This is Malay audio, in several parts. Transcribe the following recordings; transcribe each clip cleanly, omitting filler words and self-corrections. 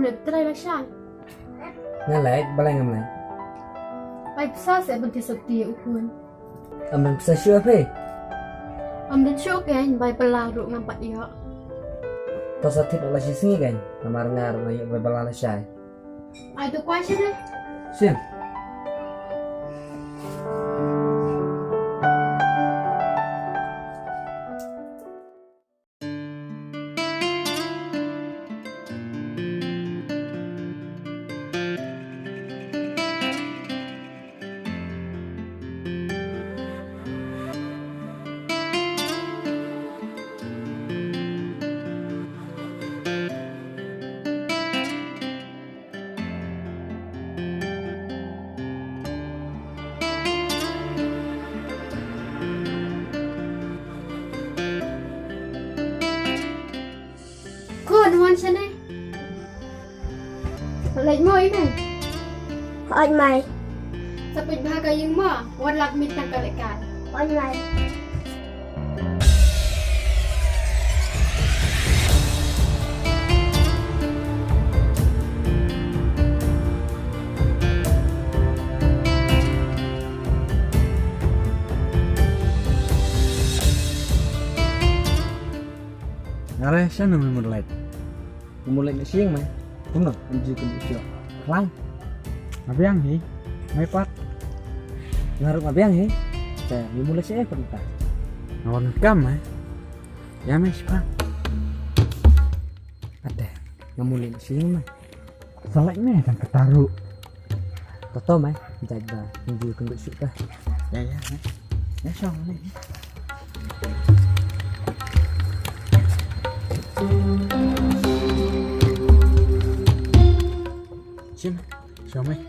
được trai là sai. Nghe lại balai ngam này. Bài sa sẽ bật sập tiệu khuôn. Mình sẽ sửa phê. Đến show cái bài bala ru ngam pat dia. Kau sakit olah sini kan? Namar ngar na balala syai. Ai tu question ni? Sim. Khuôn hoan chân này. Lấy môi này. Hỏi mày, Sapit bahaga yung mo. Walang mit ng kalikan. hỏi mày. Ngare siya naman mulai. Mulai na siyang may. Kuno, anji kun siya. Lang. Mabiang hi. May pat. Ngaruh mabiang hi. Saya mulai siya perintah. Nawan kam may. Ya may siya. Ada. Ngamulai na siyang may. Salak may kan kataru. Toto may. Jaga anji kun siya. Ya ya. Ya siya may. Sim, siapa mai?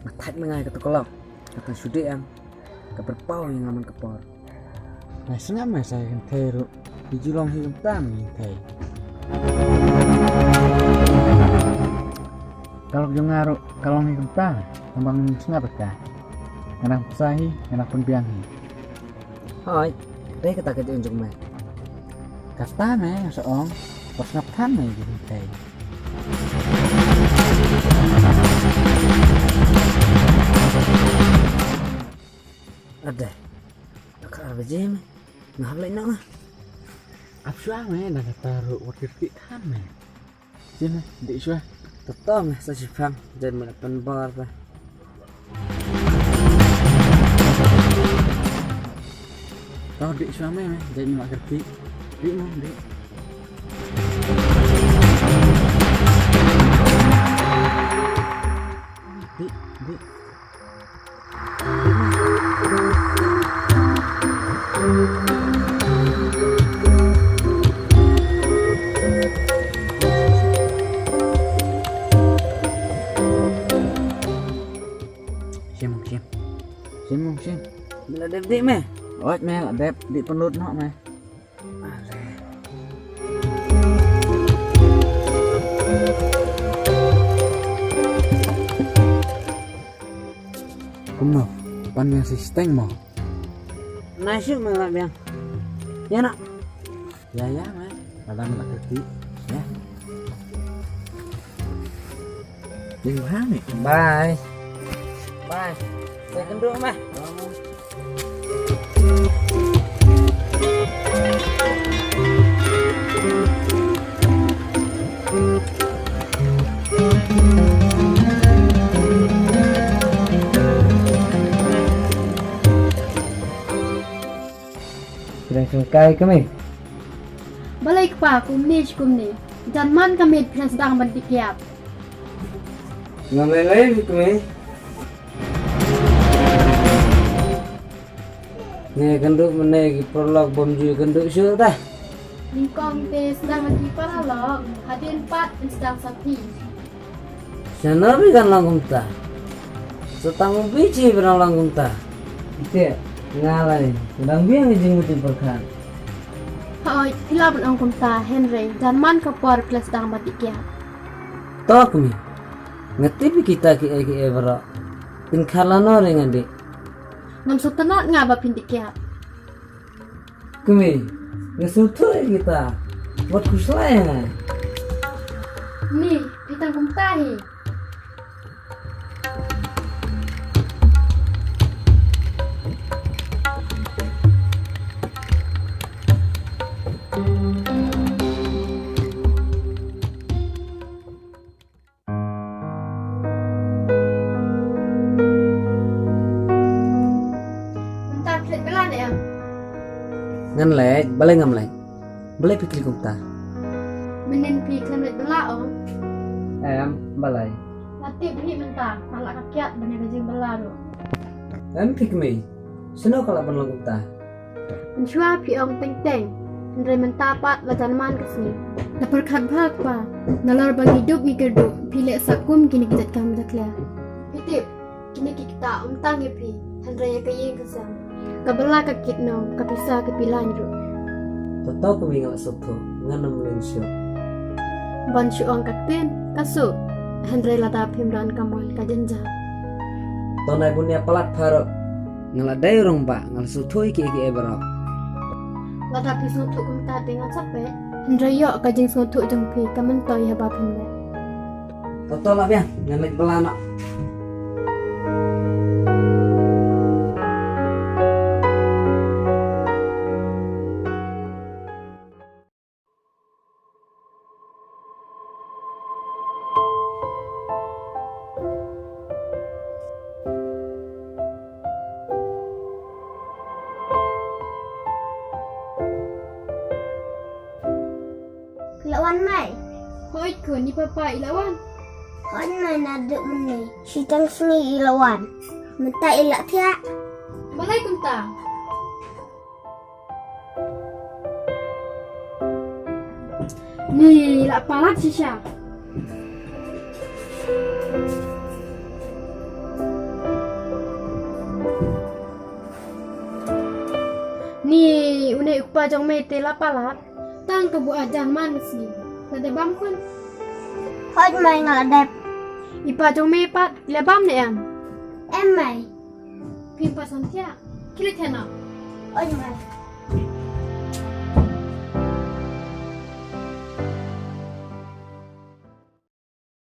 Matat mengai ke kolom. Kata sudik yang keberpau yang aman kepor. Nah, senang mai saya kan teru di julong hidup kami teh. Kalau jongaru kalau hidup ta, kembang sengat ka. Nang sahi, nang pun biangi. Hai, deh kata kerja unjuk mai. Kata mai seong, pas ngaptan mai gitu teh. Ada. Kakak apa je mai? Nah lain nak mah. Apa mai dah taruh waktu kan mai. Sini, dik sua. Tetap mai saya faham dan melakukan bar lah. Kau dik sua mai jadi mak kerti. Dik mau dik. Dik. Sim. Bila đẹp dik meh. Oj meh lah đẹp dik penut nak meh. Kuno, pan yang sistem mau. Nasi malah biang. Ya nak. Ya meh. Kalau nak kerti, ya. Jangan nih. Bye. Saya kenduk mah. Sudah selesai kami. Balik pa kumnis kumni. Janman kami sedang berdikiap. Ngamelai kami. Nih kenduk menaiki prolog bom juga kenduk syur dah. Lingkong te sedang lagi paralog. Hadir 4 sedang sakti. Sana kan langkum ta. Setanggung biji pernah langkum ta. Itu ya. Ngalai, sedang biang jeng mutin perkan. Oi, pila pun ong kumta Henry dan man kapor kelas dang batik ya. Tok mi. Ngetipi kita ki evra. Tin khalano rengan de. Ngam sutanot ngaba pindik ya. Kumi. Ngesutu kita. Buat kuslaya. Ni, pitang kumta hi. Bentar, pelit belan ya. Ngan lek, balai ngam lek. Balai pikir kumta. Menin pi klemet bela oh. Balai. Latih beli mentah, malak kakiat bener jeng bela do. Pik mi. Seno kalau pun kumta. Menshua pi ong teng-teng. Henry mentapat lajan man kesini. Lapar khadbak pa. Nalar bang hidup mi kerdu. Pilek sakum kini kita kam dakla. Pitip, kini kita umtang pi. Henry ya kaye kesam. Kabela kakit no, kapisa kepilan ro. Tahu kami ngalak soto. Nganam lensyo. Ban syuang kakten, kasu. Henry lada pimdan kamal kajenja. Tonai punya pelat parok. Ngalak dai orang pak. Ngalak soto iki evra. Lada pi suntuk kumta dengan capek. Henry yok kajeng suntuk jeng pi kamentoy habab Henry. Toto lah biang. Ngan lek belana. Lawan mai. Hoi kun ni papa ilawan. Hon mai naduk meni. Sitang seni ilawan. Mentak ilak tiak. Balai kumta. Ni lak palat sisya. Ni unai ukpa jong mete la palat. Tang kebu ajan man si. Lada bam kun. Hon mai ngaladep. Ipa jong me pat le bam ne am. Em mai. Pimpa santia. Kilit hena. Hon mai.